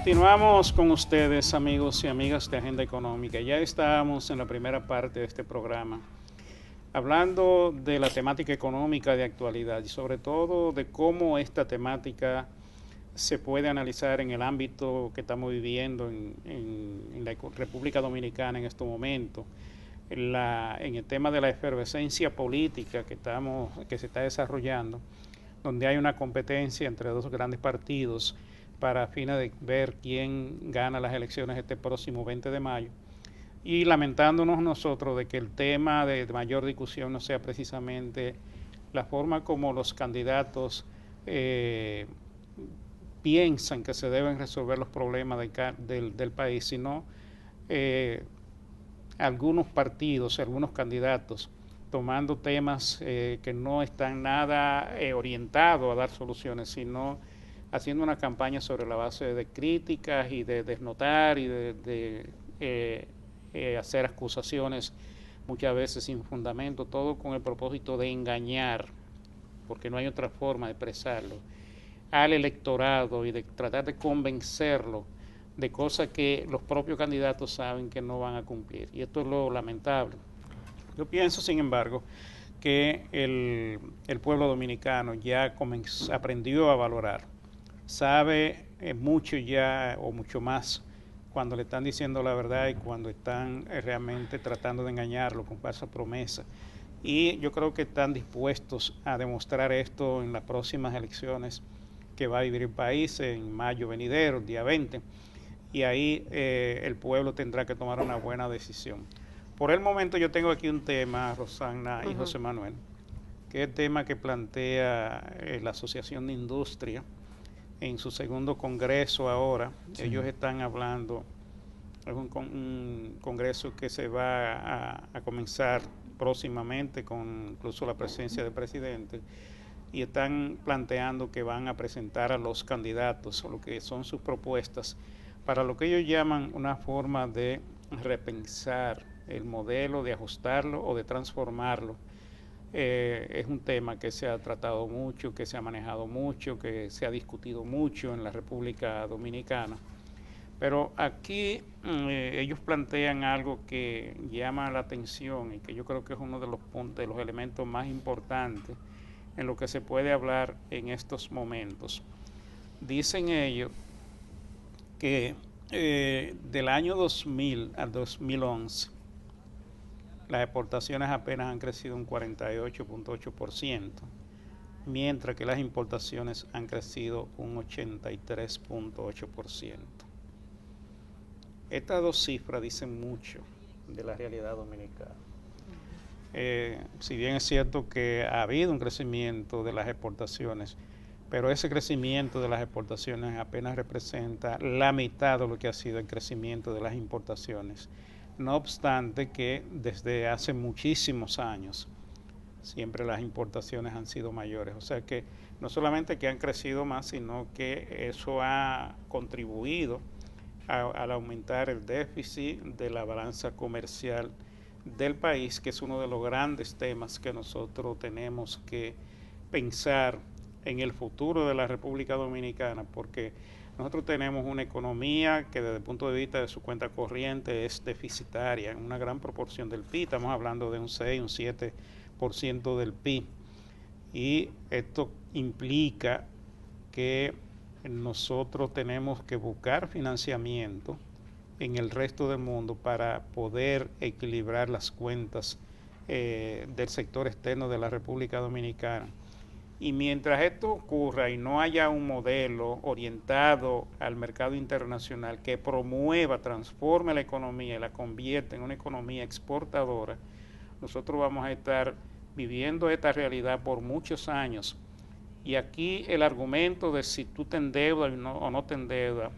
Continuamos con ustedes, amigos y amigas de Agenda Económica. Ya estábamos en la primera parte de este programa hablando de la temática económica de actualidad y sobre todo de cómo esta temática se puede analizar en el ámbito que estamos viviendo en la República Dominicana en estos momentos, en el tema de la efervescencia política que se está desarrollando, donde hay una competencia entre dos grandes partidos para fines de ver quién gana las elecciones este próximo 20 de mayo. Y lamentándonos nosotros de que el tema de mayor discusión no sea precisamente la forma como los candidatos piensan que se deben resolver los problemas del país, sino algunos partidos, algunos candidatos tomando temas que no están nada orientados a dar soluciones, sino haciendo una campaña sobre la base de críticas y de desnotar y de hacer acusaciones muchas veces sin fundamento, todo con el propósito de engañar, porque no hay otra forma de expresarlo, al electorado y de tratar de convencerlo de cosas que los propios candidatos saben que no van a cumplir. Y esto es lo lamentable. Yo pienso, sin embargo, que el pueblo dominicano ya aprendió a valorar, sabe mucho ya o mucho más cuando le están diciendo la verdad y cuando están realmente tratando de engañarlo con falsas promesas. Y yo creo que están dispuestos a demostrar esto en las próximas elecciones que va a vivir el país en mayo venidero, el día 20, y ahí el pueblo tendrá que tomar una buena decisión. Por el momento yo tengo aquí un tema, Rosana y José Manuel, que es el tema que plantea la Asociación de Industria en su segundo congreso ahora. Sí. Ellos están hablando, es un congreso que se va a comenzar próximamente con incluso la presencia del presidente, y están planteando que van a presentar a los candidatos lo que son sus propuestas para lo que ellos llaman una forma de repensar el modelo, de ajustarlo o de transformarlo. Es un tema que se ha tratado mucho, que se ha manejado mucho, que se ha discutido mucho en la República Dominicana. Pero aquí ellos plantean algo que llama la atención y que yo creo que es uno de los puntos, de los elementos más importantes en lo que se puede hablar en estos momentos. Dicen ellos que del año 2000 al 2011 las exportaciones apenas han crecido un 48.8%, mientras que las importaciones han crecido un 83.8%. Estas dos cifras dicen mucho de la realidad dominicana. Si bien es cierto que ha habido un crecimiento de las exportaciones, pero ese crecimiento de las exportaciones apenas representa la mitad de lo que ha sido el crecimiento de las importaciones. No obstante que desde hace muchísimos años siempre las importaciones han sido mayores. O sea que no solamente que han crecido más, sino que eso ha contribuido al aumentar el déficit de la balanza comercial del país, que es uno de los grandes temas que nosotros tenemos que pensar en el futuro de la República Dominicana, porque nosotros tenemos una economía que desde el punto de vista de su cuenta corriente es deficitaria en una gran proporción del PIB, estamos hablando de un 6, un 7% del PIB, y esto implica que nosotros tenemos que buscar financiamiento en el resto del mundo para poder equilibrar las cuentas del sector externo de la República Dominicana. Y mientras esto ocurra y no haya un modelo orientado al mercado internacional que promueva, transforme la economía y la convierta en una economía exportadora, nosotros vamos a estar viviendo esta realidad por muchos años. Y aquí el argumento de si tú te endeudas o no te endeudas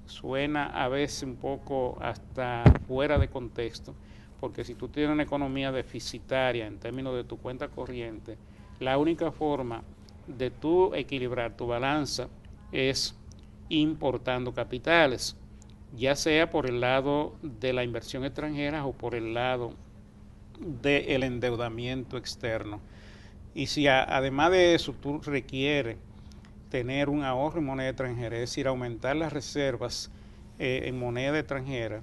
suena a veces un poco hasta fuera de contexto, porque si tú tienes una economía deficitaria en términos de tu cuenta corriente, la única forma de tú equilibrar tu balanza es importando capitales, ya sea por el lado de la inversión extranjera o por el lado del endeudamiento externo. Y si además de eso tú requieres tener un ahorro en moneda extranjera, es decir, aumentar las reservas en moneda extranjera,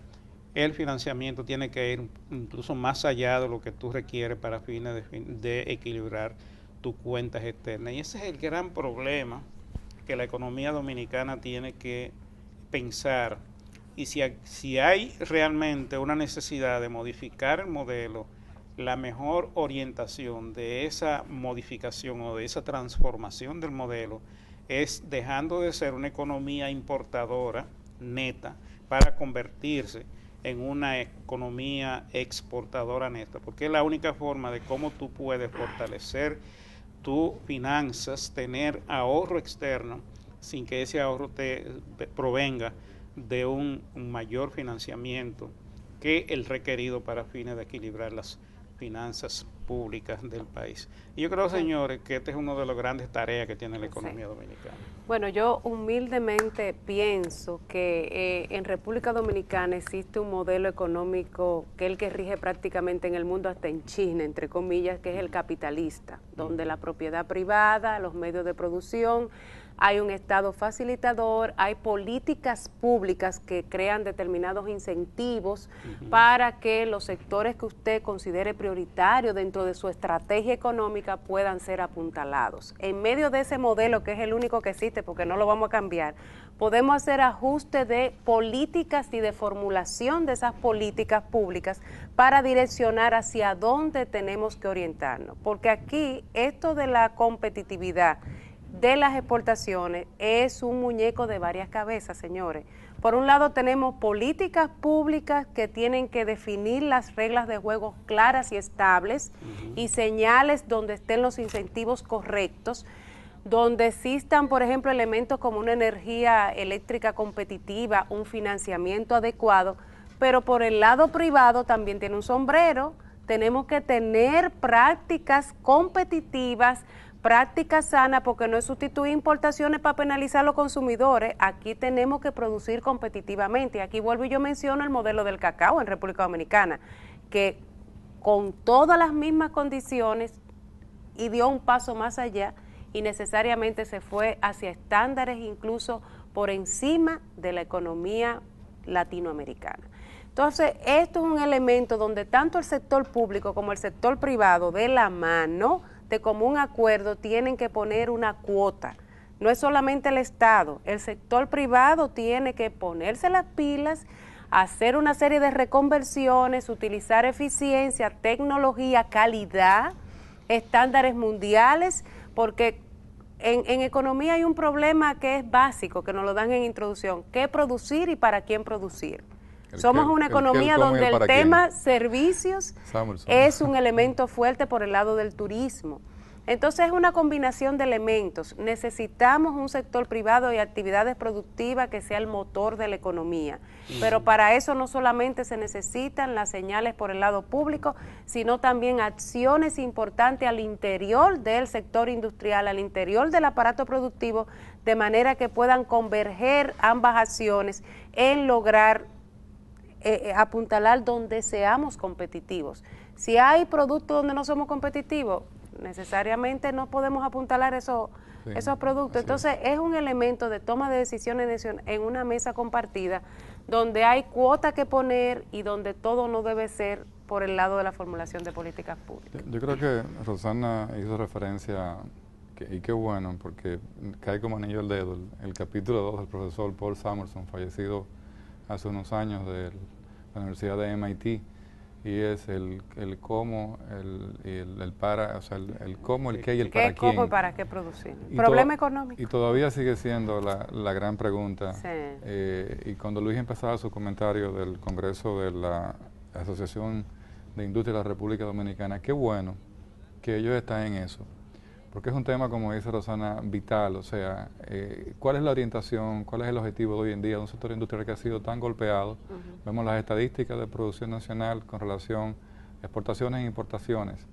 el financiamiento tiene que ir incluso más allá de lo que tú requieres para fines de equilibrar tus cuentas externas. Y ese es el gran problema que la economía dominicana tiene que pensar. Y si hay realmente una necesidad de modificar el modelo, la mejor orientación de esa modificación o de esa transformación del modelo es dejando de ser una economía importadora neta para convertirse en una economía exportadora neta, porque es la única forma de cómo tú puedes fortalecer tus finanzas, tener ahorro externo sin que ese ahorro te provenga de un mayor financiamiento que el requerido para fines de equilibrar las finanzas públicas del país. Y yo creo, señores, que este es uno de las grandes tareas que tiene la economía dominicana. Bueno, yo humildemente pienso que en República Dominicana existe un modelo económico que es el que rige prácticamente en el mundo, hasta en China, entre comillas, que es el capitalista, donde la propiedad privada, los medios de producción, hay un Estado facilitador, hay políticas públicas que crean determinados incentivos para que los sectores que usted considere prioritarios dentro de su estrategia económica puedan ser apuntalados. En medio de ese modelo, que es el único que existe porque no lo vamos a cambiar, podemos hacer ajuste de políticas y de formulación de esas políticas públicas para direccionar hacia dónde tenemos que orientarnos. Porque aquí esto de la competitividad de las exportaciones es un muñeco de varias cabezas, señores. Por un lado tenemos políticas públicas que tienen que definir las reglas de juego claras y estables y señales donde estén los incentivos correctos, donde existan, por ejemplo, elementos como una energía eléctrica competitiva, un financiamiento adecuado, pero por el lado privado también tiene un sombrero. Tenemos que tener prácticas competitivas, prácticas sanas, porque no es sustituir importaciones para penalizar a los consumidores. Aquí tenemos que producir competitivamente. Y aquí vuelvo y yo menciono el modelo del cacao en República Dominicana, que con todas las mismas condiciones y dio un paso más allá y necesariamente se fue hacia estándares incluso por encima de la economía latinoamericana. Entonces, esto es un elemento donde tanto el sector público como el sector privado, de la mano, de común acuerdo, tienen que poner una cuota. No es solamente el Estado, el sector privado tiene que ponerse las pilas, hacer una serie de reconversiones, utilizar eficiencia, tecnología, calidad, estándares mundiales, porque en economía hay un problema que es básico, que nos lo dan en introducción: qué producir y para quién producir. Somos una economía donde el tema servicios es un elemento fuerte por el lado del turismo. Entonces es una combinación de elementos. Necesitamos un sector privado y actividades productivas que sea el motor de la economía. Pero para eso no solamente se necesitan las señales por el lado público, sino también acciones importantes al interior del sector industrial, al interior del aparato productivo, de manera que puedan converger ambas acciones en lograr apuntalar donde seamos competitivos. Si hay productos donde no somos competitivos, necesariamente no podemos apuntalar esos productos. Entonces es un elemento de toma de decisiones en una mesa compartida, donde hay cuotas que poner y donde todo no debe ser por el lado de la formulación de políticas públicas. Yo creo que Rosana hizo referencia, y qué bueno, porque cae como anillo al dedo, el capítulo 2 del profesor Paul Samuelson, fallecido hace unos años de la Universidad de MIT, y es el cómo, el para, o sea, el cómo, el qué y el para quién. ¿Qué, cómo y para qué producir? Problema económico. Y todavía sigue siendo la gran pregunta. Sí. Y cuando Luis empezaba su comentario del Congreso de la Asociación de Industria de la República Dominicana, qué bueno que ellos están en eso. Porque es un tema, como dice Rosana, vital. O sea, ¿cuál es la orientación, cuál es el objetivo de hoy en día de un sector industrial que ha sido tan golpeado? Vemos las estadísticas de producción nacional con relación a exportaciones e importaciones.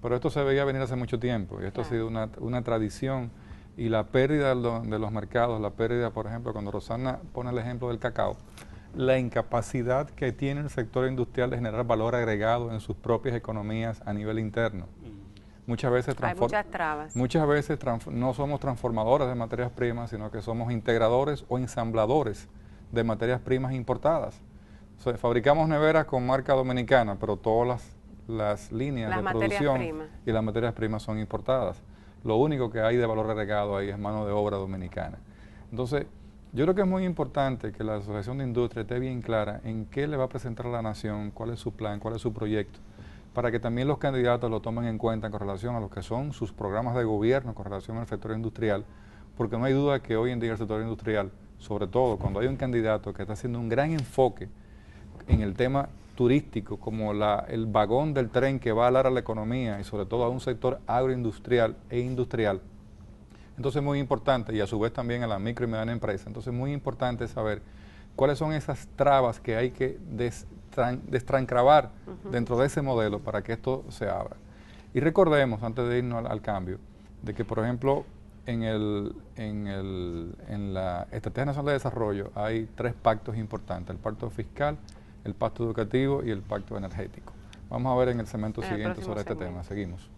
Pero esto se veía venir hace mucho tiempo y esto ha sido una tradición. Y la pérdida de los mercados, la pérdida, por ejemplo, cuando Rosana pone el ejemplo del cacao, la incapacidad que tiene el sector industrial de generar valor agregado en sus propias economías a nivel interno. Muchas veces hay muchas trabas. Muchas veces no somos transformadores de materias primas, sino que somos integradores o ensambladores de materias primas importadas. O sea, fabricamos neveras con marca dominicana, pero todas las líneas de producción y las materias primas son importadas. Lo único que hay de valor agregado ahí es mano de obra dominicana. Entonces, yo creo que es muy importante que la Asociación de Industria esté bien clara en qué le va a presentar a la nación, cuál es su plan, cuál es su proyecto, para que también los candidatos lo tomen en cuenta con relación a lo que son sus programas de gobierno, con relación al sector industrial, porque no hay duda que hoy en día el sector industrial, sobre todo cuando hay un candidato que está haciendo un gran enfoque en el tema turístico, como el vagón del tren que va a hablar a la economía y sobre todo a un sector agroindustrial e industrial, entonces es muy importante, y a su vez también a la micro y mediana empresa, entonces es muy importante saber cuáles son esas trabas que hay que destrancravar dentro de ese modelo para que esto se abra. Y recordemos, antes de irnos al cambio, de que por ejemplo en la Estrategia Nacional de Desarrollo hay 3 pactos importantes: el pacto fiscal, el pacto educativo y el pacto energético. Vamos a ver en el segmento siguiente sobre este tema. Seguimos.